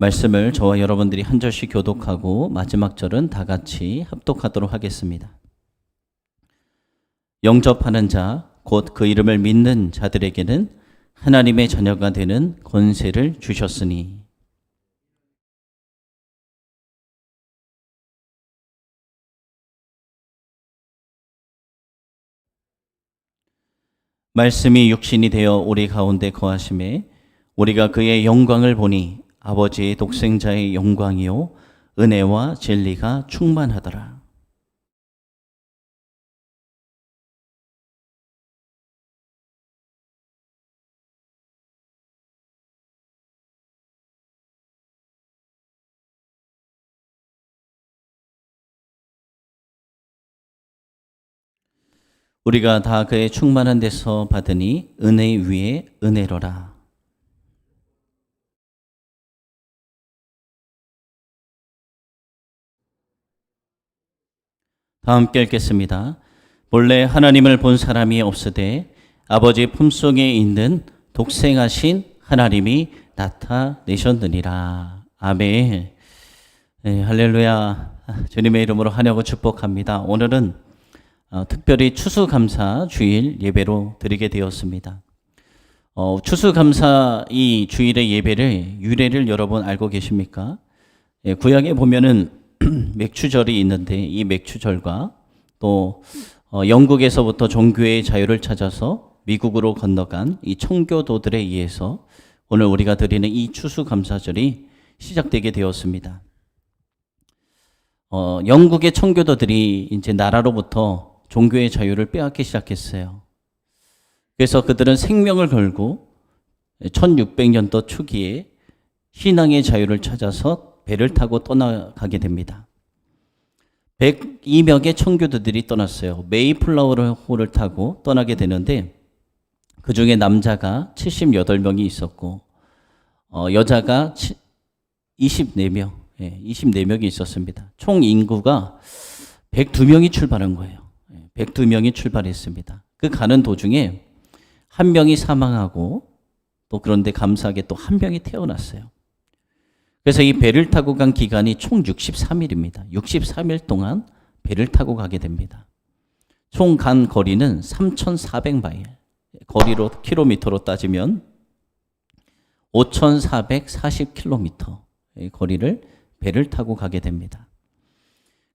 말씀을 저와 여러분들이 한 절씩 교독하고 마지막 절은 다 같이 합독하도록 하겠습니다. 영접하는 자, 곧 그 이름을 믿는 자들에게는 하나님의 자녀가 되는 권세를 주셨으니. 말씀이 육신이 되어 우리 가운데 거하심에 우리가 그의 영광을 보니 아버지의 독생자의 영광이요 은혜와 진리가 충만하더라. 우리가 다 그의 충만한 데서 받으니 은혜 위에 은혜로라. 다 함께 읽겠습니다. 본래 하나님을 본 사람이 없으되 아버지 품속에 있는 독생하신 하나님이 나타내셨느니라. 아멘. 네, 할렐루야. 주님의 이름으로 환영하고 축복합니다. 오늘은 특별히 추수감사 주일 예배로 드리게 되었습니다. 추수감사 이 주일의 예배를 유래를 여러분 알고 계십니까? 구약에 보면은 맥추절이 있는데 이 맥추절과 또 영국에서부터 종교의 자유를 찾아서 미국으로 건너간 이 청교도들에 의해서 오늘 우리가 드리는 이 추수감사절이 시작되게 되었습니다. 영국의 청교도들이 이제 나라로부터 종교의 자유를 빼앗기 시작했어요. 그래서 그들은 생명을 걸고 1600년도 초기에 신앙의 자유를 찾아서 배를 타고 떠나가게 됩니다. 102명의 청교도들이 떠났어요. 메이플라워호를 타고 떠나게 되는데 그 중에 남자가 78명이 있었고 여자가 24명, 24명이 있었습니다. 총 인구가 102명이 출발한 거예요. 102명이 출발했습니다. 그 가는 도중에 한 명이 사망하고 또 그런데 감사하게 또 한 명이 태어났어요. 그래서 이 배를 타고 간 기간이 총 63일입니다. 63일 동안 배를 타고 가게 됩니다. 총 간 거리는 3,400마일. 거리로 킬로미터로 따지면 5,440킬로미터 거리를 배를 타고 가게 됩니다.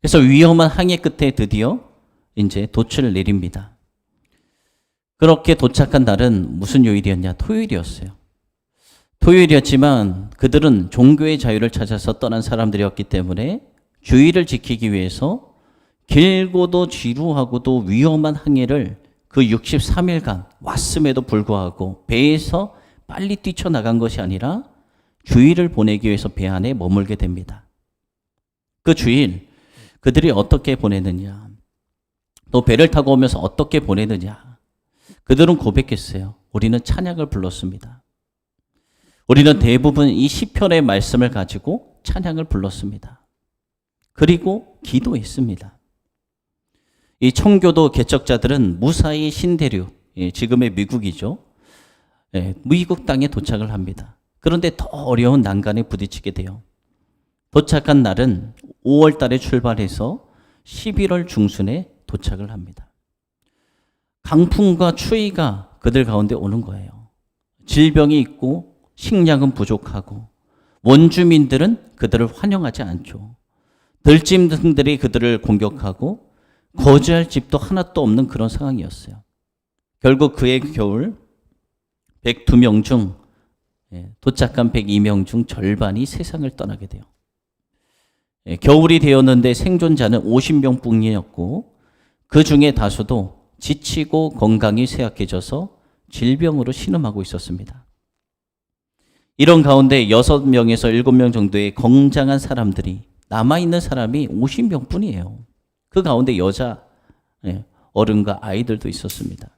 그래서 위험한 항해 끝에 드디어 이제 돛을 내립니다. 그렇게 도착한 날은 무슨 요일이었냐? 토요일이었어요. 토요일이었지만 그들은 종교의 자유를 찾아서 떠난 사람들이었기 때문에 주의를 지키기 위해서 길고도 지루하고도 위험한 항해를 그 63일간 왔음에도 불구하고 배에서 빨리 뛰쳐나간 것이 아니라 주일을 보내기 위해서 배 안에 머물게 됩니다. 그 주일 그들이 어떻게 보내느냐, 또 배를 타고 오면서 어떻게 보내느냐, 그들은 고백했어요. 우리는 찬양을 불렀습니다. 우리는 대부분 이 시편의 말씀을 가지고 찬양을 불렀습니다. 그리고 기도했습니다. 이 청교도 개척자들은 무사히 신대륙, 지금의 미국이죠. 미국 땅에 도착을 합니다. 그런데 더 어려운 난간에 부딪히게 돼요. 도착한 날은 5월 달에 출발해서 11월 중순에 도착을 합니다. 강풍과 추위가 그들 가운데 오는 거예요. 질병이 있고 식량은 부족하고 원주민들은 그들을 환영하지 않죠. 들짐승들이 그들을 공격하고 거주할 집도 하나도 없는 그런 상황이었어요. 결국 그의 겨울 102명 중 도착한 102명 중 절반이 세상을 떠나게 돼요. 겨울이 되었는데 생존자는 50명뿐이었고 그 중에 다수도 지치고 건강이 쇠약해져서 질병으로 신음하고 있었습니다. 이런 가운데 6명에서 7명 정도의 건장한 사람들이 남아있는 사람이 50명뿐이에요. 그 가운데 여자, 어른과 아이들도 있었습니다.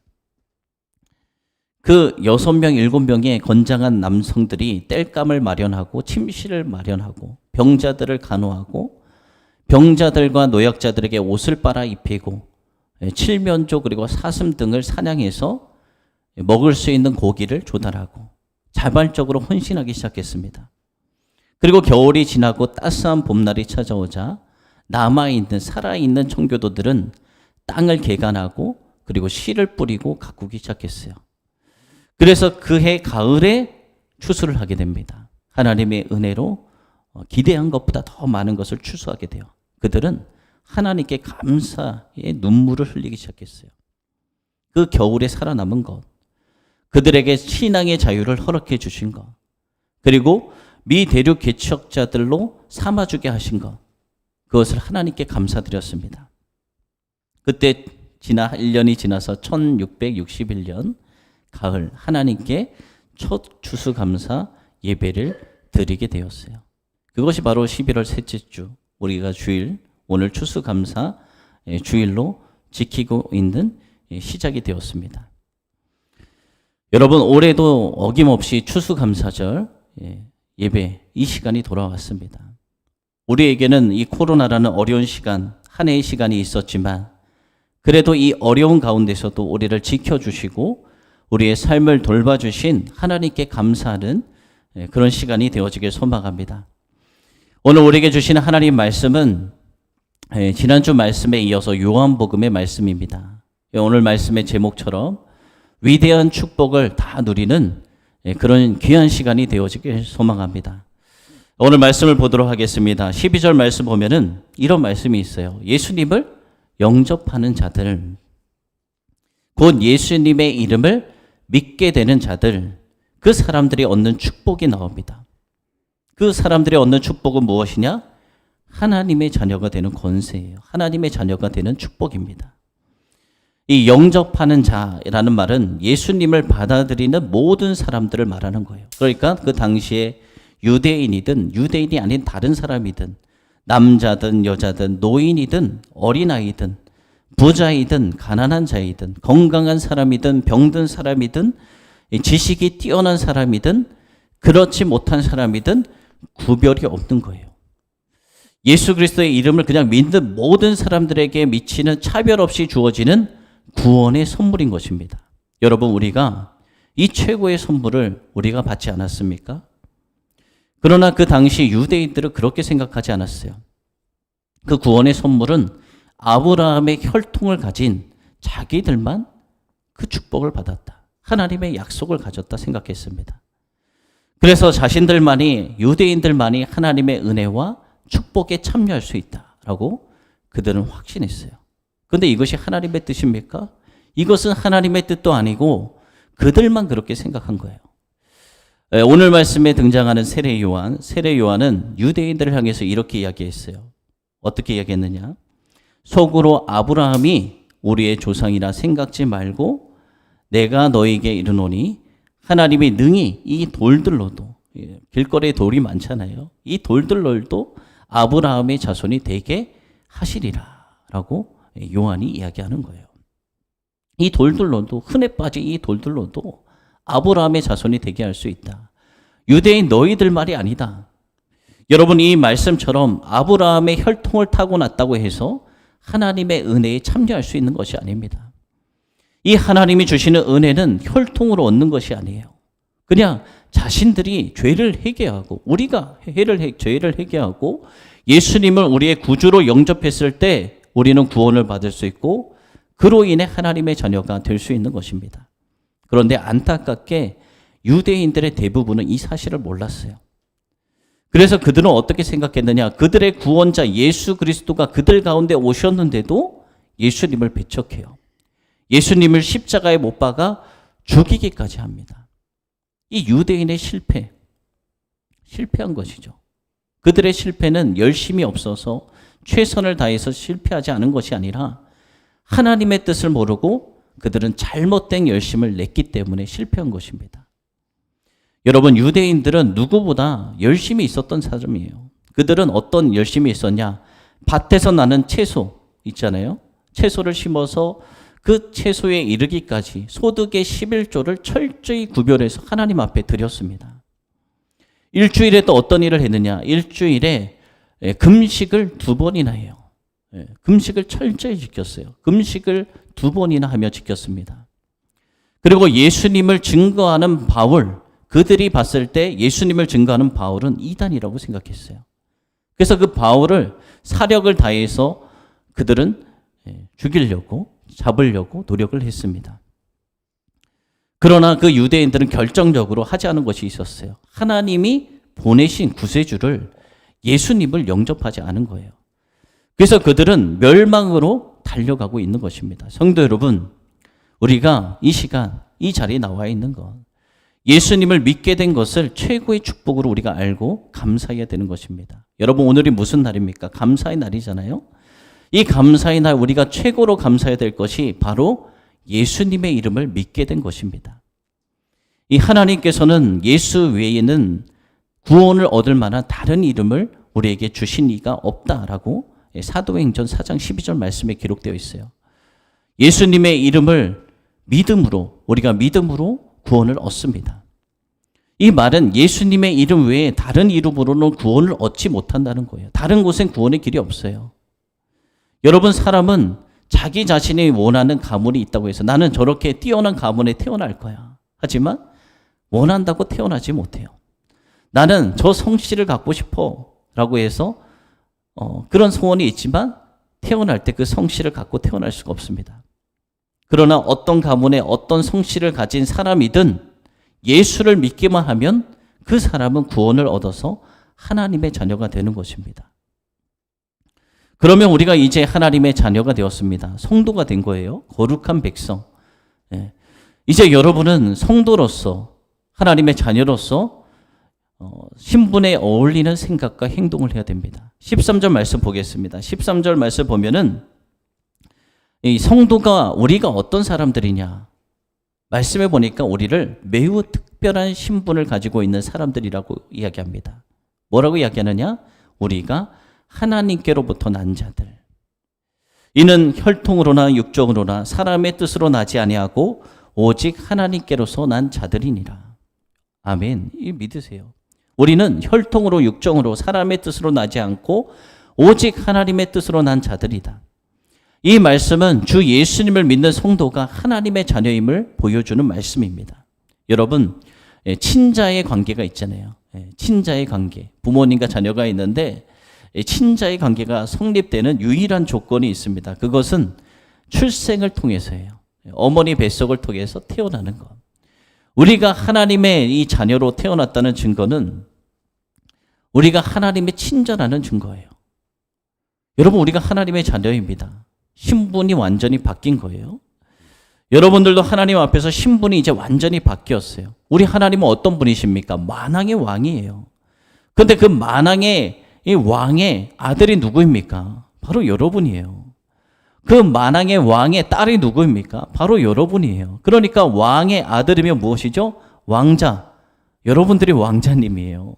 그 6명, 7명의 건장한 남성들이 땔감을 마련하고 침실을 마련하고 병자들을 간호하고 병자들과 노약자들에게 옷을 빨아 입히고 칠면조 그리고 사슴 등을 사냥해서 먹을 수 있는 고기를 조달하고 자발적으로 헌신하기 시작했습니다. 그리고 겨울이 지나고 따스한 봄날이 찾아오자 남아있는 살아있는 청교도들은 땅을 개간하고 그리고 씨를 뿌리고 가꾸기 시작했어요. 그래서 그해 가을에 추수를 하게 됩니다. 하나님의 은혜로 기대한 것보다 더 많은 것을 추수하게 돼요. 그들은 하나님께 감사의 눈물을 흘리기 시작했어요. 그 겨울에 살아남은 것, 그들에게 신앙의 자유를 허락해 주신 것, 그리고 미대륙 개척자들로 삼아주게 하신 것, 그것을 하나님께 감사드렸습니다. 그때 1년이 지나서 1661년 가을 하나님께 첫 추수감사 예배를 드리게 되었어요. 그것이 바로 11월 셋째 주 우리가 주일 오늘 추수감사 주일로 지키고 있는 시작이 되었습니다. 여러분 올해도 어김없이 추수감사절 예배 이 시간이 돌아왔습니다. 우리에게는 이 코로나라는 어려운 시간 한 해의 시간이 있었지만 그래도 이 어려운 가운데서도 우리를 지켜주시고 우리의 삶을 돌봐주신 하나님께 감사하는 그런 시간이 되어지길 소망합니다. 오늘 우리에게 주시는 하나님 말씀은 지난주 말씀에 이어서 요한복음의 말씀입니다. 오늘 말씀의 제목처럼 위대한 축복을 다 누리는 그런 귀한 시간이 되어지길 소망합니다. 오늘 말씀을 보도록 하겠습니다. 12절 말씀 보면은 이런 말씀이 있어요. 예수님을 영접하는 자들, 곧 예수님의 이름을 믿게 되는 자들, 그 사람들이 얻는 축복이 나옵니다. 그 사람들이 얻는 축복은 무엇이냐? 하나님의 자녀가 되는 권세예요. 하나님의 자녀가 되는 축복입니다. 이 영접하는 자라는 말은 예수님을 받아들이는 모든 사람들을 말하는 거예요. 그러니까 그 당시에 유대인이든 유대인이 아닌 다른 사람이든 남자든 여자든 노인이든 어린아이든 부자이든 가난한 자이든 건강한 사람이든 병든 사람이든 지식이 뛰어난 사람이든 그렇지 못한 사람이든 구별이 없는 거예요. 예수 그리스도의 이름을 그냥 믿는 모든 사람들에게 미치는 차별 없이 주어지는 구원의 선물인 것입니다. 여러분 우리가 이 최고의 선물을 우리가 받지 않았습니까? 그러나 그 당시 유대인들은 그렇게 생각하지 않았어요. 그 구원의 선물은 아브라함의 혈통을 가진 자기들만 그 축복을 받았다. 하나님의 약속을 가졌다 생각했습니다. 그래서 자신들만이 유대인들만이 하나님의 은혜와 축복에 참여할 수 있다라고 그들은 확신했어요. 그런데 이것이 하나님의 뜻입니까? 이것은 하나님의 뜻도 아니고 그들만 그렇게 생각한 거예요. 오늘 말씀에 등장하는 세례 요한은 유대인들을 향해서 이렇게 이야기했어요. 어떻게 이야기했느냐? 속으로 아브라함이 우리의 조상이라 생각지 말고 내가 너에게 이르노니 하나님이 능히 이 돌들로도, 길거리에 돌이 많잖아요. 이 돌들로도 아브라함의 자손이 되게 하시리라 라고 요한이 이야기하는 거예요. 이 돌들로도, 흔해 빠진 이 돌들로도 아브라함의 자손이 되게 할 수 있다. 유대인 너희들 말이 아니다. 여러분 이 말씀처럼 아브라함의 혈통을 타고났다고 해서 하나님의 은혜에 참여할 수 있는 것이 아닙니다. 이 하나님이 주시는 은혜는 혈통으로 얻는 것이 아니에요. 그냥 자신들이 죄를 회개하고 우리가 죄를 회개하고 예수님을 우리의 구주로 영접했을 때 우리는 구원을 받을 수 있고 그로 인해 하나님의 자녀가 될 수 있는 것입니다. 그런데 안타깝게 유대인들의 대부분은 이 사실을 몰랐어요. 그래서 그들은 어떻게 생각했느냐? 그들의 구원자 예수 그리스도가 그들 가운데 오셨는데도 예수님을 배척해요. 예수님을 십자가에 못 박아 죽이기까지 합니다. 이 유대인의 실패한 것이죠. 그들의 실패는 열심이 없어서 최선을 다해서 실패하지 않은 것이 아니라 하나님의 뜻을 모르고 그들은 잘못된 열심을 냈기 때문에 실패한 것입니다. 여러분 유대인들은 누구보다 열심히 있었던 사람이에요. 그들은 어떤 열심이 있었냐? 밭에서 나는 채소 있잖아요. 채소를 심어서 그 채소에 이르기까지 소득의 11조를 철저히 구별해서 하나님 앞에 드렸습니다. 일주일에 또 어떤 일을 했느냐? 일주일에 금식을 2번이나 해요. 금식을 철저히 지켰어요. 금식을 2번이나 하며 지켰습니다. 그리고 예수님을 증거하는 바울, 그들이 봤을 때 예수님을 증거하는 바울은 이단이라고 생각했어요. 그래서 그 바울을 사력을 다해서 그들은 죽이려고, 잡으려고 노력을 했습니다. 그러나 그 유대인들은 결정적으로 하지 않은 것이 있었어요. 하나님이 보내신 구세주를, 예수님을 영접하지 않은 거예요. 그래서 그들은 멸망으로 달려가고 있는 것입니다. 성도 여러분, 우리가 이 시간 이 자리에 나와 있는 것, 예수님을 믿게 된 것을 최고의 축복으로 우리가 알고 감사해야 되는 것입니다. 여러분, 오늘이 무슨 날입니까? 감사의 날이잖아요. 이 감사의 날 우리가 최고로 감사해야 될 것이 바로 예수님의 이름을 믿게 된 것입니다. 이 하나님께서는 예수 외에는 구원을 얻을 만한 다른 이름을 우리에게 주신 이가 없다라고 사도행전 4장 12절 말씀에 기록되어 있어요. 예수님의 이름을 믿음으로, 우리가 믿음으로 구원을 얻습니다. 이 말은 예수님의 이름 외에 다른 이름으로는 구원을 얻지 못한다는 거예요. 다른 곳엔 구원의 길이 없어요. 여러분, 사람은 자기 자신이 원하는 가문이 있다고 해서 나는 저렇게 뛰어난 가문에 태어날 거야. 하지만 원한다고 태어나지 못해요. 나는 저 성씨를 갖고 싶어 라고 해서 그런 소원이 있지만 태어날 때 그 성씨를 갖고 태어날 수가 없습니다. 그러나 어떤 가문에 어떤 성씨를 가진 사람이든 예수를 믿기만 하면 그 사람은 구원을 얻어서 하나님의 자녀가 되는 것입니다. 그러면 우리가 이제 하나님의 자녀가 되었습니다. 성도가 된 거예요. 거룩한 백성. 이제 여러분은 성도로서, 하나님의 자녀로서 신분에 어울리는 생각과 행동을 해야 됩니다. 13절 말씀 보겠습니다. 13절 말씀 보면은 이 성도가 우리가 어떤 사람들이냐, 말씀해 보니까 우리를 매우 특별한 신분을 가지고 있는 사람들이라고 이야기합니다. 뭐라고 이야기하느냐? 우리가 하나님께로부터 난 자들. 이는 혈통으로나 육정으로나 사람의 뜻으로 나지 아니하고 오직 하나님께로서 난 자들이니라. 아멘. 이 믿으세요. 우리는 혈통으로 육정으로 사람의 뜻으로 나지 않고 오직 하나님의 뜻으로 난 자들이다. 이 말씀은 주 예수님을 믿는 성도가 하나님의 자녀임을 보여주는 말씀입니다. 여러분, 친자의 관계가 있잖아요. 친자의 관계. 부모님과 자녀가 있는데 친자의 관계가 성립되는 유일한 조건이 있습니다. 그것은 출생을 통해서예요. 어머니 뱃속을 통해서 태어나는 것. 우리가 하나님의 이 자녀로 태어났다는 증거는 우리가 하나님의 친자라는 증거예요. 여러분, 우리가 하나님의 자녀입니다. 신분이 완전히 바뀐 거예요. 여러분들도 하나님 앞에서 신분이 이제 완전히 바뀌었어요. 우리 하나님은 어떤 분이십니까? 만왕의 왕이에요. 그런데 그 만왕의 이 왕의 아들이 누구입니까? 바로 여러분이에요. 그 만왕의 왕의 딸이 누구입니까? 바로 여러분이에요. 그러니까 왕의 아들이면 무엇이죠? 왕자. 여러분들이 왕자님이에요.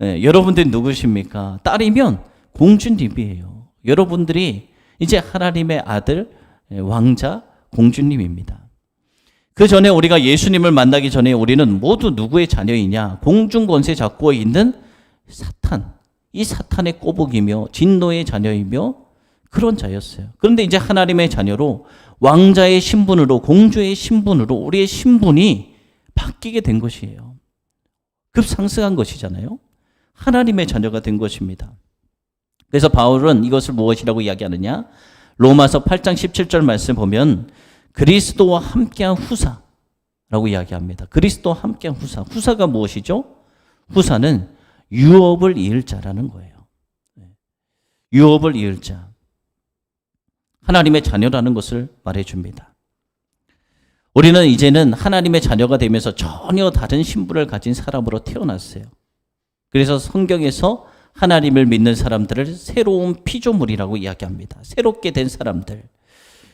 여러분들이 누구십니까? 딸이면 공주님이에요. 여러분들이 이제 하나님의 아들, 왕자, 공주님입니다. 그 전에 우리가 예수님을 만나기 전에 우리는 모두 누구의 자녀이냐? 공중권세 잡고 있는 사탄. 이 사탄의 꼬북이며 진노의 자녀이며 그런 자였어요. 그런데 이제 하나님의 자녀로 왕자의 신분으로, 공주의 신분으로 우리의 신분이 바뀌게 된 것이에요. 급상승한 것이잖아요. 하나님의 자녀가 된 것입니다. 그래서 바울은 이것을 무엇이라고 이야기하느냐? 로마서 8장 17절 말씀 보면 그리스도와 함께한 후사라고 이야기합니다. 그리스도와 함께한 후사. 후사가 무엇이죠? 후사는 유업을 이을 자라는 거예요. 유업을 이을 자. 하나님의 자녀라는 것을 말해줍니다. 우리는 이제는 하나님의 자녀가 되면서 전혀 다른 신분을 가진 사람으로 태어났어요. 그래서 성경에서 하나님을 믿는 사람들을 새로운 피조물이라고 이야기합니다. 새롭게 된 사람들.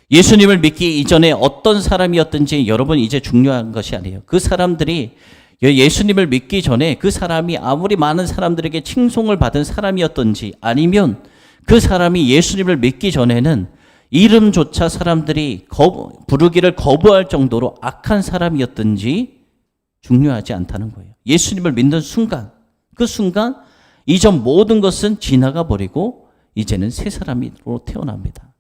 예수님을 믿기 이전에 어떤 사람이었든지 여러분 이제 중요한 것이 아니에요. 그 사람들이 예수님을 믿기 전에 그 사람이 아무리 많은 사람들에게 칭송을 받은 사람이었든지 아니면 그 사람이 예수님을 믿기 전에는 이름조차 사람들이 부르기를 거부할 정도로 악한 사람이었든지 중요하지 않다는 거예요. 예수님을 믿는 순간, 그 순간 이전 모든 것은 지나가 버리고 이제는 새 사람으로 태어납니다.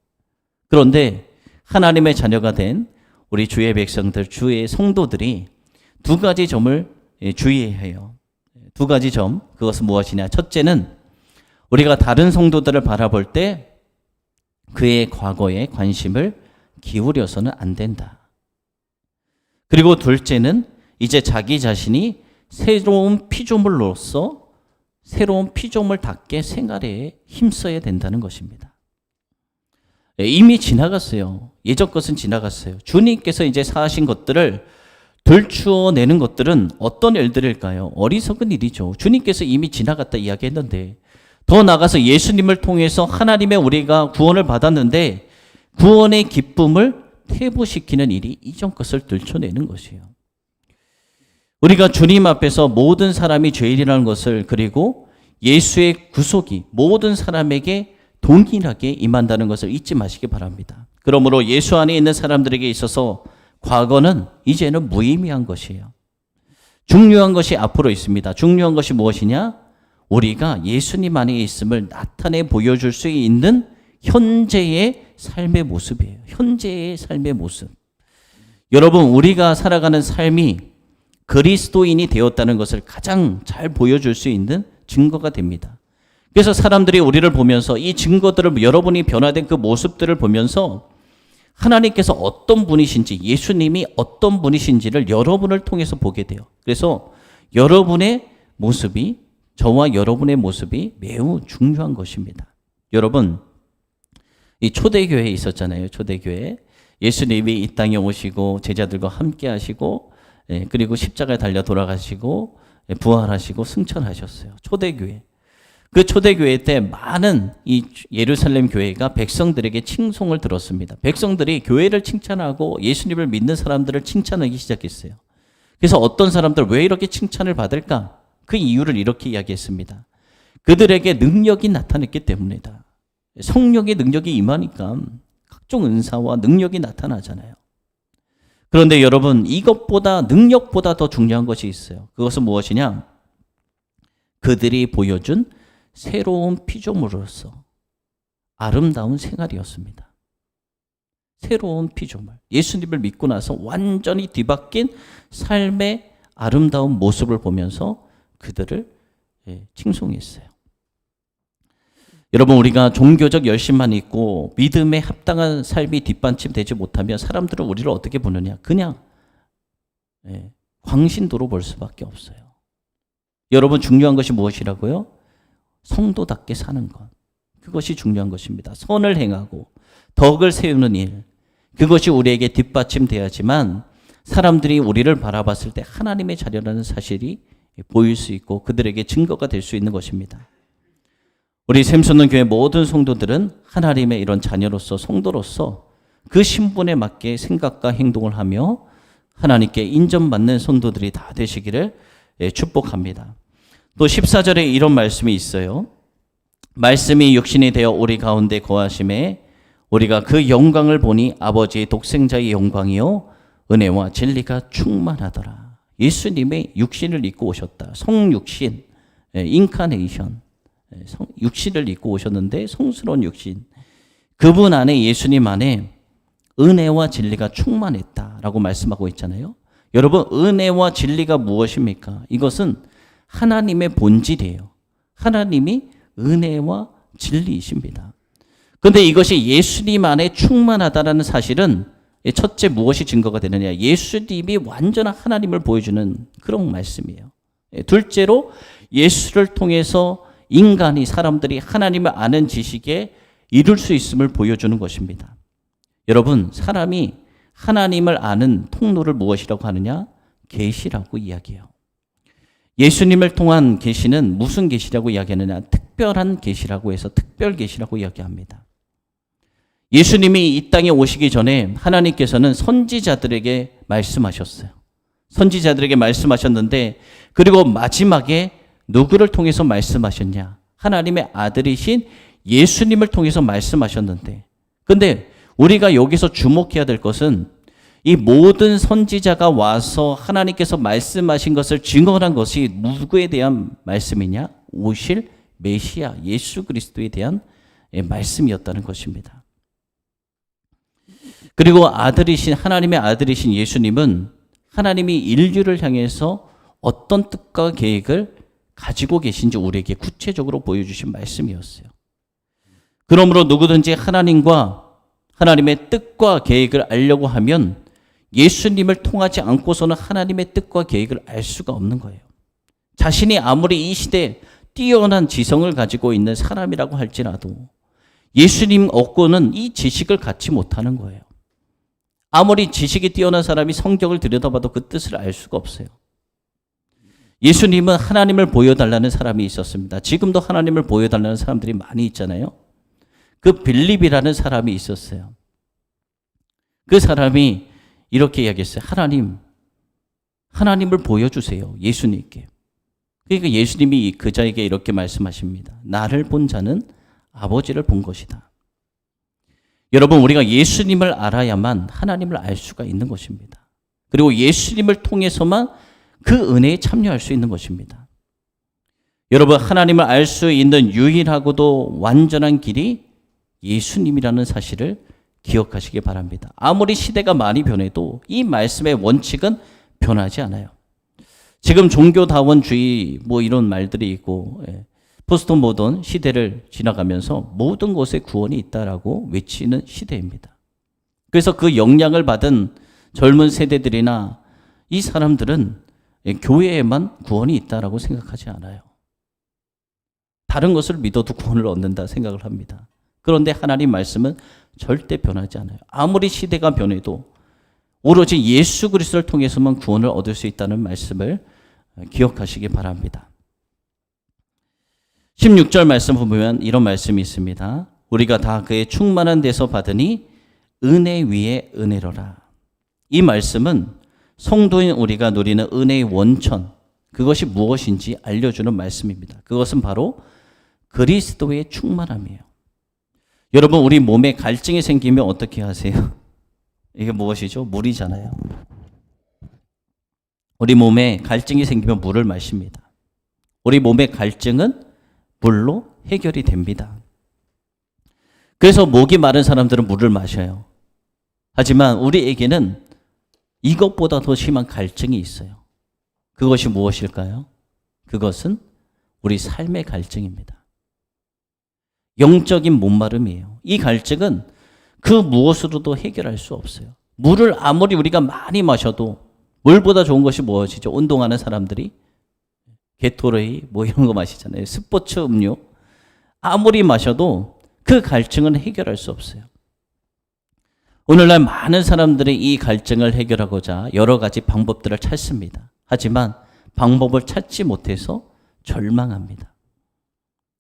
그런데 하나님의 자녀가 된 우리 주의 백성들, 주의 성도들이 두 가지 점을 주의해야 해요. 두 가지 점, 그것은 무엇이냐? 첫째는 우리가 다른 성도들을 바라볼 때 그의 과거에 관심을 기울여서는 안 된다. 그리고 둘째는 이제 자기 자신이 새로운 피조물로서 새로운 피조물답게 생활에 힘써야 된다는 것입니다. 이미 지나갔어요. 예전 것은 지나갔어요. 주님께서 이제 사하신 것들을 들추어내는 것들은 어떤 일들일까요? 어리석은 일이죠. 주님께서 이미 지나갔다 이야기했는데 더 나아가서 예수님을 통해서 하나님의 우리가 구원을 받았는데 구원의 기쁨을 퇴보시키는 일이 이전 것을 들춰내는 것이에요. 우리가 주님 앞에서 모든 사람이 죄인이라는 것을, 그리고 예수의 구속이 모든 사람에게 동일하게 임한다는 것을 잊지 마시기 바랍니다. 그러므로 예수 안에 있는 사람들에게 있어서 과거는 이제는 무의미한 것이에요. 중요한 것이 앞으로 있습니다. 중요한 것이 무엇이냐? 우리가 예수님 안에 있음을 나타내 보여줄 수 있는 현재의 삶의 모습이에요. 현재의 삶의 모습. 여러분, 우리가 살아가는 삶이 그리스도인이 되었다는 것을 가장 잘 보여줄 수 있는 증거가 됩니다. 그래서 사람들이 우리를 보면서 이 증거들을, 여러분이 변화된 그 모습들을 보면서 하나님께서 어떤 분이신지, 예수님이 어떤 분이신지를 여러분을 통해서 보게 돼요. 그래서 여러분의 모습이, 저와 여러분의 모습이 매우 중요한 것입니다. 여러분, 이 초대교회에 있었잖아요. 초대교회. 예수님이 이 땅에 오시고 제자들과 함께 하시고, 그리고 십자가에 달려 돌아가시고 부활하시고 승천하셨어요. 초대교회. 그 초대교회 때 많은 이 예루살렘 교회가 백성들에게 칭송을 들었습니다. 백성들이 교회를 칭찬하고 예수님을 믿는 사람들을 칭찬하기 시작했어요. 그래서 어떤 사람들 왜 이렇게 칭찬을 받을까? 그 이유를 이렇게 이야기했습니다. 그들에게 능력이 나타났기 때문이다. 성령의 능력이 임하니까 각종 은사와 능력이 나타나잖아요. 그런데 여러분, 이것보다, 능력보다 더 중요한 것이 있어요. 그것은 무엇이냐? 그들이 보여준 새로운 피조물로서 아름다운 생활이었습니다. 새로운 피조물. 예수님을 믿고 나서 완전히 뒤바뀐 삶의 아름다운 모습을 보면서 그들을 칭송했어요. 여러분, 우리가 종교적 열심만 있고 믿음에 합당한 삶이 뒷받침되지 못하면 사람들은 우리를 어떻게 보느냐? 그냥 광신도로 볼 수밖에 없어요. 여러분, 중요한 것이 무엇이라고요? 성도답게 사는 것. 그것이 중요한 것입니다. 선을 행하고 덕을 세우는 일. 그것이 우리에게 뒷받침돼야지만 사람들이 우리를 바라봤을 때 하나님의 자녀라는 사실이 보일 수 있고 그들에게 증거가 될 수 있는 것입니다. 우리 샘솟는 교회 모든 성도들은 하나님의 이런 자녀로서, 성도로서 그 신분에 맞게 생각과 행동을 하며 하나님께 인정받는 성도들이 다 되시기를 축복합니다. 또 14절에 이런 말씀이 있어요. 말씀이 육신이 되어 우리 가운데 거하심에 우리가 그 영광을 보니 아버지의 독생자의 영광이요 은혜와 진리가 충만하더라. 예수님의 육신을 입고 오셨다. 성육신, 인카네이션. 육신을 입고 오셨는데 성스러운 육신. 그분 안에, 예수님 안에 은혜와 진리가 충만했다라고 말씀하고 있잖아요. 여러분, 은혜와 진리가 무엇입니까? 이것은 하나님의 본질이에요. 하나님이 은혜와 진리이십니다. 그런데 이것이 예수님 안에 충만하다라는 사실은 첫째 무엇이 증거가 되느냐? 예수님이 완전한 하나님을 보여주는 그런 말씀이에요. 둘째로 예수를 통해서 인간이, 사람들이 하나님을 아는 지식에 이룰 수 있음을 보여주는 것입니다. 여러분, 사람이 하나님을 아는 통로를 무엇이라고 하느냐? 계시라고 이야기해요. 예수님을 통한 계시는 무슨 계시라고 이야기하느냐? 특별한 계시라고 해서 특별 계시라고 이야기합니다. 예수님이 이 땅에 오시기 전에 하나님께서는 선지자들에게 말씀하셨어요. 선지자들에게 말씀하셨는데, 그리고 마지막에 누구를 통해서 말씀하셨냐? 하나님의 아들이신 예수님을 통해서 말씀하셨는데, 근데 우리가 여기서 주목해야 될 것은 이 모든 선지자가 와서 하나님께서 말씀하신 것을 증언한 것이 누구에 대한 말씀이냐? 오실 메시아 예수 그리스도에 대한 말씀이었다는 것입니다. 그리고 하나님의 아들이신 예수님은 하나님이 인류를 향해서 어떤 뜻과 계획을 가지고 계신지 우리에게 구체적으로 보여주신 말씀이었어요. 그러므로 누구든지 하나님과 하나님의 뜻과 계획을 알려고 하면 예수님을 통하지 않고서는 하나님의 뜻과 계획을 알 수가 없는 거예요. 자신이 아무리 이 시대에 뛰어난 지성을 가지고 있는 사람이라고 할지라도 예수님 없고는 이 지식을 갖지 못하는 거예요. 아무리 지식이 뛰어난 사람이 성경을 들여다봐도 그 뜻을 알 수가 없어요. 예수님은 하나님을 보여달라는 사람이 있었습니다. 지금도 하나님을 보여달라는 사람들이 많이 있잖아요. 그 빌립이라는 사람이 있었어요. 그 사람이 이렇게 이야기했어요. 하나님을 보여주세요. 예수님께. 그러니까 예수님이 그 자에게 이렇게 말씀하십니다. 나를 본 자는 아버지를 본 것이다. 여러분, 우리가 예수님을 알아야만 하나님을 알 수가 있는 것입니다. 그리고 예수님을 통해서만 그 은혜에 참여할 수 있는 것입니다. 여러분, 하나님을 알 수 있는 유일하고도 완전한 길이 예수님이라는 사실을 기억하시기 바랍니다. 아무리 시대가 많이 변해도 이 말씀의 원칙은 변하지 않아요. 지금 종교다원주의 이런 말들이 있고 포스트 모던 시대를 지나가면서 모든 곳에 구원이 있다라고 외치는 시대입니다. 그래서 그 영향을 받은 젊은 세대들이나 이 사람들은 교회에만 구원이 있다라고 생각하지 않아요. 다른 것을 믿어도 구원을 얻는다 생각을 합니다. 그런데 하나님 말씀은 절대 변하지 않아요. 아무리 시대가 변해도 오로지 예수 그리스도를 통해서만 구원을 얻을 수 있다는 말씀을 기억하시기 바랍니다. 16절 말씀 보면 이런 말씀이 있습니다. 우리가 다 그의 충만한 데서 받으니 은혜 위에 은혜로라. 이 말씀은 성도인 우리가 누리는 은혜의 원천, 그것이 무엇인지 알려주는 말씀입니다. 그것은 바로 그리스도의 충만함이에요. 여러분, 우리 몸에 갈증이 생기면 어떻게 하세요? 이게 무엇이죠? 물이잖아요. 우리 몸에 갈증이 생기면 물을 마십니다. 우리 몸의 갈증은 물로 해결이 됩니다. 그래서 목이 마른 사람들은 물을 마셔요. 하지만 우리에게는 이것보다 더 심한 갈증이 있어요. 그것이 무엇일까요? 그것은 우리 삶의 갈증입니다. 영적인 목마름이에요. 이 갈증은 그 무엇으로도 해결할 수 없어요. 물을 아무리 우리가 많이 마셔도 물보다 좋은 것이 무엇이죠? 운동하는 사람들이 게토레이 이런 거 마시잖아요. 스포츠 음료. 아무리 마셔도 그 갈증은 해결할 수 없어요. 오늘날 많은 사람들이 이 갈증을 해결하고자 여러 가지 방법들을 찾습니다. 하지만 방법을 찾지 못해서 절망합니다.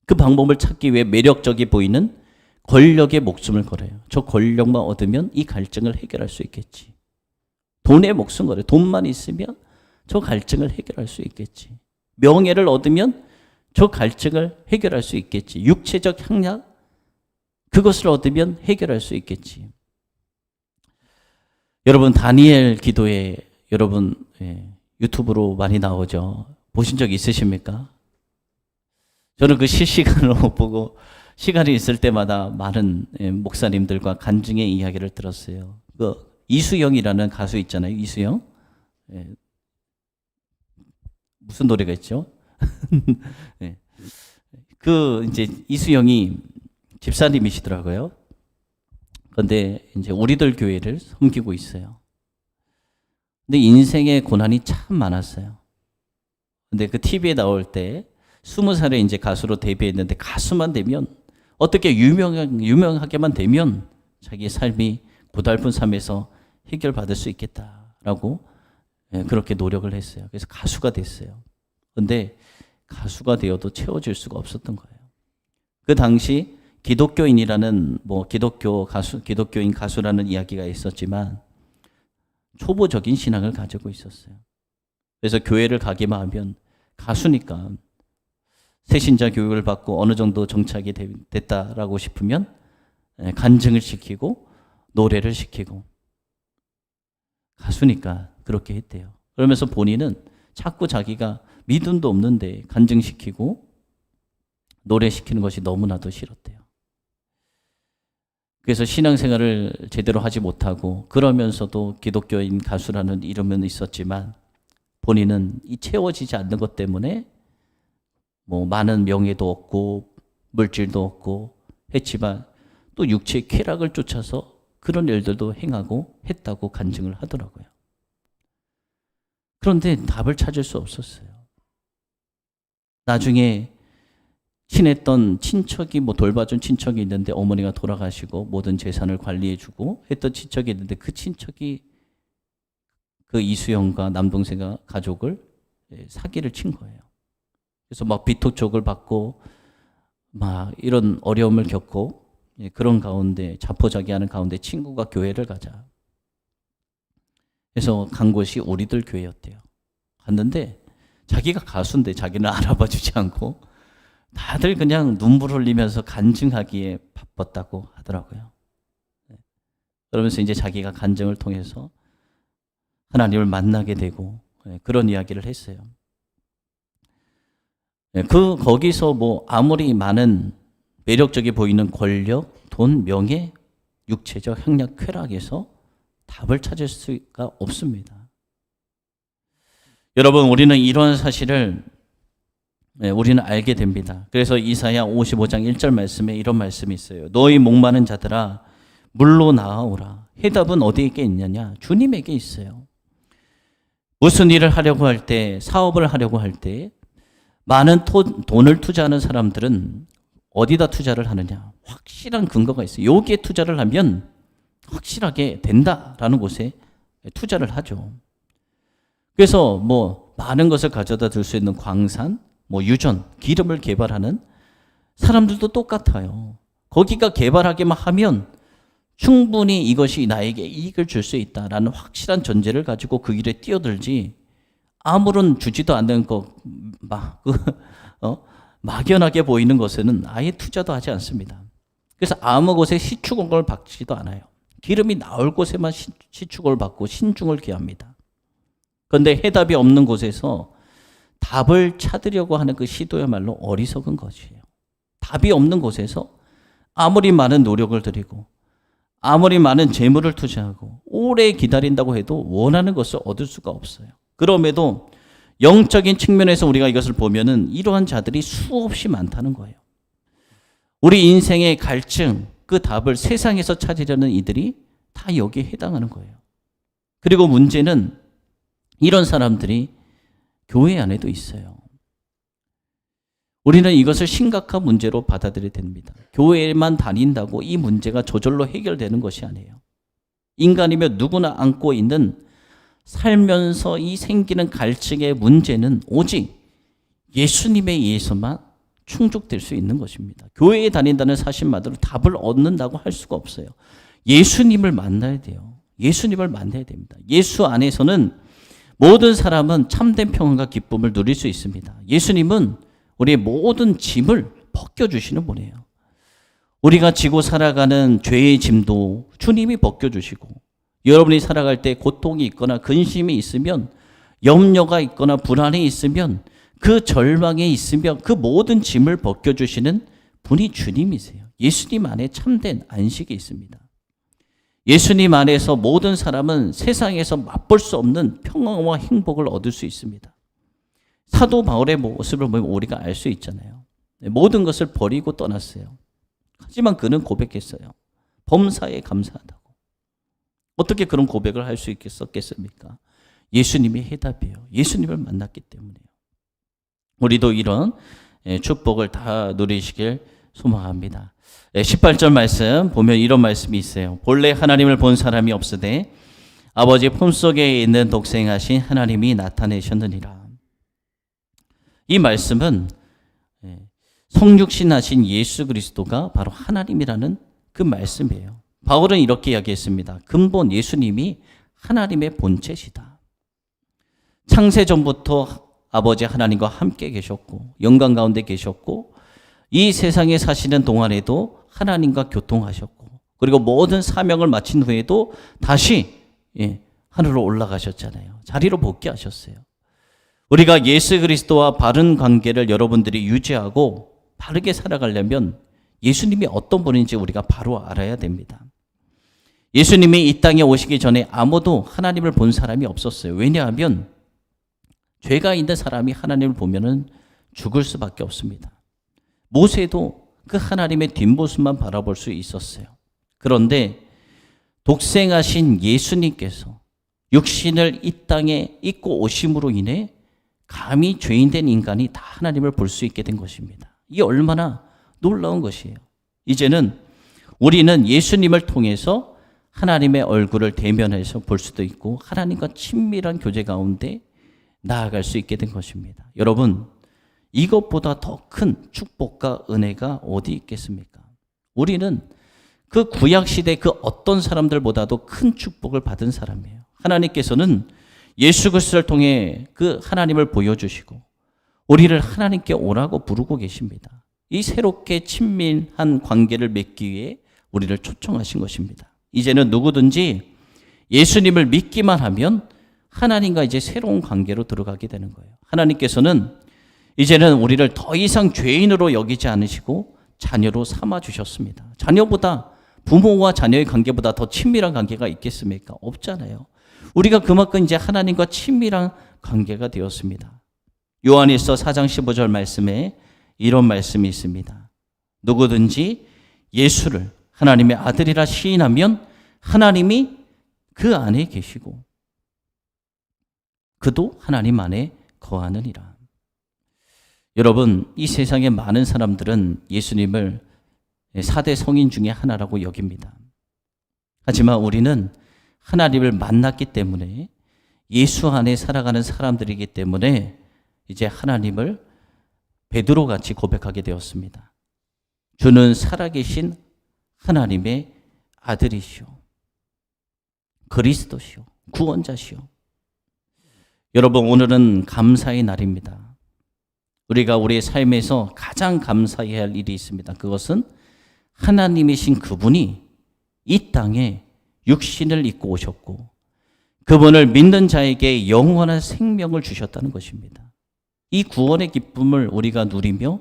그 방법을 찾기 위해 매력적이 보이는 권력에 목숨을 걸어요. 저 권력만 얻으면 이 갈증을 해결할 수 있겠지. 돈에 목숨 걸어요. 돈만 있으면 저 갈증을 해결할 수 있겠지. 명예를 얻으면 저 갈증을 해결할 수 있겠지. 육체적 향락, 그것을 얻으면 해결할 수 있겠지. 여러분, 다니엘 기도에 여러분 유튜브로 많이 나오죠. 보신 적 있으십니까? 저는 그 실시간으로 보고 시간이 있을 때마다 많은 목사님들과 간증의 이야기를 들었어요. 그 이수영이라는 가수 있잖아요. 이수영. 무슨 노래가 있죠? 그 이제 이수영이 집사님이시더라고요. 그런데 이제 우리들 교회를 섬기고 있어요. 근데 인생의 고난이 참 많았어요. 근데 그 TV에 나올 때 20살에 이제 가수로 데뷔했는데 가수만 되면 어떻게 유명하게만 되면 자기 삶이 고달픈 삶에서 해결받을 수 있겠다라고 그렇게 노력을 했어요. 그래서 가수가 됐어요. 그런데 가수가 되어도 채워질 수가 없었던 거예요. 그 당시 기독교인이라는 기독교인 가수라는 이야기가 있었지만 초보적인 신앙을 가지고 있었어요. 그래서 교회를 가기만 하면 가수니까 새신자 교육을 받고 어느 정도 정착이 됐다라고 싶으면 간증을 시키고 노래를 시키고 가수니까 그렇게 했대요. 그러면서 본인은 자꾸 자기가 믿음도 없는데 간증시키고 노래시키는 것이 너무나도 싫었대요. 그래서 신앙생활을 제대로 하지 못하고 그러면서도 기독교인 가수라는 이름은 있었지만 본인은 이 채워지지 않는 것 때문에 뭐 많은 명예도 없고 물질도 없고 했지만 또 육체의 쾌락을 쫓아서 그런 일들도 행하고 했다고 간증을 하더라고요. 그런데 답을 찾을 수 없었어요. 나중에 친했던 친척이 뭐 돌봐준 친척이 있는데 어머니가 돌아가시고 모든 재산을 관리해주고 했던 친척이 있는데 그 친척이 그 이수영과 남동생과 가족을 사기를 친 거예요. 그래서 막 비토촉을 받고 막 이런 어려움을 겪고 그런 가운데 자포자기하는 가운데 친구가 교회를 가자. 그래서 간 곳이 우리들 교회였대요. 갔는데 자기가 가수인데 자기는 알아봐 주지 않고 다들 그냥 눈물 흘리면서 간증하기에 바빴다고 하더라고요. 그러면서 이제 자기가 간증을 통해서 하나님을 만나게 되고 그런 이야기를 했어요. 거기서 뭐 아무리 많은 매력적이 보이는 권력, 돈, 명예, 육체적 향락, 쾌락에서 답을 찾을 수가 없습니다. 여러분, 우리는 이러한 사실을 우리는 알게 됩니다. 그래서 이사야 55장 1절 말씀에 이런 말씀이 있어요. 너희 목마른 자들아 물로 나아오라. 해답은 어디에 있느냐? 주님에게 있어요. 무슨 일을 하려고 할 때, 사업을 하려고 할 때 많은 돈을 투자하는 사람들은 어디다 투자를 하느냐? 확실한 근거가 있어요. 여기에 투자를 하면 확실하게 된다라는 곳에 투자를 하죠. 그래서 뭐 많은 것을 가져다 둘 수 있는 광산, 뭐 유전, 기름을 개발하는 사람들도 똑같아요. 거기가 개발하기만 하면 충분히 이것이 나에게 이익을 줄 수 있다라는 확실한 전제를 가지고 그 길에 뛰어들지 아무런 주지도 않는 막연하게 보이는 것에는 아예 투자도 하지 않습니다. 그래서 아무 곳에 시축을 받지도 않아요. 기름이 나올 곳에만 시축을 받고 신중을 기합니다. 그런데 해답이 없는 곳에서 답을 찾으려고 하는 그 시도야말로 어리석은 것이에요. 답이 없는 곳에서 아무리 많은 노력을 들이고 아무리 많은 재물을 투자하고 오래 기다린다고 해도 원하는 것을 얻을 수가 없어요. 그럼에도 영적인 측면에서 우리가 이것을 보면은 이러한 자들이 수없이 많다는 거예요. 우리 인생의 갈증, 그 답을 세상에서 찾으려는 이들이 다 여기에 해당하는 거예요. 그리고 문제는 이런 사람들이 교회 안에도 있어요. 우리는 이것을 심각한 문제로 받아들여야 됩니다. 교회만 다닌다고 이 문제가 저절로 해결되는 것이 아니에요. 인간이면 누구나 안고 있는 살면서 이 생기는 갈증의 문제는 오직 예수님에 의해서만 충족될 수 있는 것입니다. 교회에 다닌다는 사실만으로 답을 얻는다고 할 수가 없어요. 예수님을 만나야 돼요. 예수님을 만나야 됩니다. 예수 안에서는 모든 사람은 참된 평안과 기쁨을 누릴 수 있습니다. 예수님은 우리의 모든 짐을 벗겨주시는 분이에요. 우리가 지고 살아가는 죄의 짐도 주님이 벗겨주시고 여러분이 살아갈 때 고통이 있거나 근심이 있으면 염려가 있거나 불안이 있으면 그 절망에 있으면 그 모든 짐을 벗겨주시는 분이 주님이세요. 예수님 안에 참된 안식이 있습니다. 예수님 안에서 모든 사람은 세상에서 맛볼 수 없는 평안과 행복을 얻을 수 있습니다. 사도 바울의 모습을 보면 우리가 알 수 있잖아요. 모든 것을 버리고 떠났어요. 하지만 그는 고백했어요. 범사에 감사하다고. 어떻게 그런 고백을 할 수 있겠습니까? 예수님이 해답이에요. 예수님을 만났기 때문에요. 우리도 이런 축복을 다 누리시길 소망합니다. 18절 말씀 보면 이런 말씀이 있어요. 본래 하나님을 본 사람이 없으되 아버지 품속에 있는 독생하신 하나님이 나타내셨느니라. 이 말씀은 성육신하신 예수 그리스도가 바로 하나님이라는 그 말씀이에요. 바울은 이렇게 이야기했습니다. 근본 예수님이 하나님의 본체시다. 창세전부터 아버지 하나님과 함께 계셨고 영광 가운데 계셨고 이 세상에 사시는 동안에도 하나님과 교통하셨고 그리고 모든 사명을 마친 후에도 다시 하늘로 올라가셨잖아요. 자리로 복귀하셨어요. 우리가 예수 그리스도와 바른 관계를 여러분들이 유지하고 바르게 살아가려면 예수님이 어떤 분인지 우리가 바로 알아야 됩니다. 예수님이 이 땅에 오시기 전에 아무도 하나님을 본 사람이 없었어요. 왜냐하면 죄가 있는 사람이 하나님을 보면은 죽을 수밖에 없습니다. 모세도 그 하나님의 뒷모습만 바라볼 수 있었어요. 그런데 독생하신 예수님께서 육신을 이 땅에 입고 오심으로 인해 감히 죄인된 인간이 다 하나님을 볼 수 있게 된 것입니다. 이게 얼마나 놀라운 것이에요. 이제는 우리는 예수님을 통해서 하나님의 얼굴을 대면해서 볼 수도 있고 하나님과 친밀한 교제 가운데 나아갈 수 있게 된 것입니다. 여러분, 이것보다 더 큰 축복과 은혜가 어디 있겠습니까? 우리는 그 구약시대 그 어떤 사람들보다도 큰 축복을 받은 사람이에요. 하나님께서는 예수 그리스도를 통해 그 하나님을 보여주시고 우리를 하나님께 오라고 부르고 계십니다. 이 새롭게 친밀한 관계를 맺기 위해 우리를 초청하신 것입니다. 이제는 누구든지 예수님을 믿기만 하면 하나님과 이제 새로운 관계로 들어가게 되는 거예요. 하나님께서는 이제는 우리를 더 이상 죄인으로 여기지 않으시고 자녀로 삼아 주셨습니다. 자녀보다 부모와 자녀의 관계보다 더 친밀한 관계가 있겠습니까? 없잖아요. 우리가 그만큼 이제 하나님과 친밀한 관계가 되었습니다. 요한일서 4장 15절 말씀에 이런 말씀이 있습니다. 누구든지 예수를 하나님의 아들이라 시인하면 하나님이 그 안에 계시고 그도 하나님 안에 거하느니라. 여러분, 이 세상의 많은 사람들은 예수님을 4대 성인 중에 하나라고 여깁니다. 하지만 우리는 하나님을 만났기 때문에 예수 안에 살아가는 사람들이기 때문에 이제 하나님을 베드로같이 고백하게 되었습니다. 주는 살아계신 하나님의 아들이시오. 그리스도시오. 구원자시오. 여러분, 오늘은 감사의 날입니다. 우리가 우리의 삶에서 가장 감사해야 할 일이 있습니다. 그것은 하나님이신 그분이 이 땅에 육신을 입고 오셨고 그분을 믿는 자에게 영원한 생명을 주셨다는 것입니다. 이 구원의 기쁨을 우리가 누리며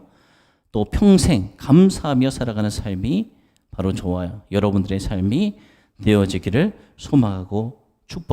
또 평생 감사하며 살아가는 삶이 바로 저와 여러분들의 삶이 되어지기를 소망하고 축복합니다.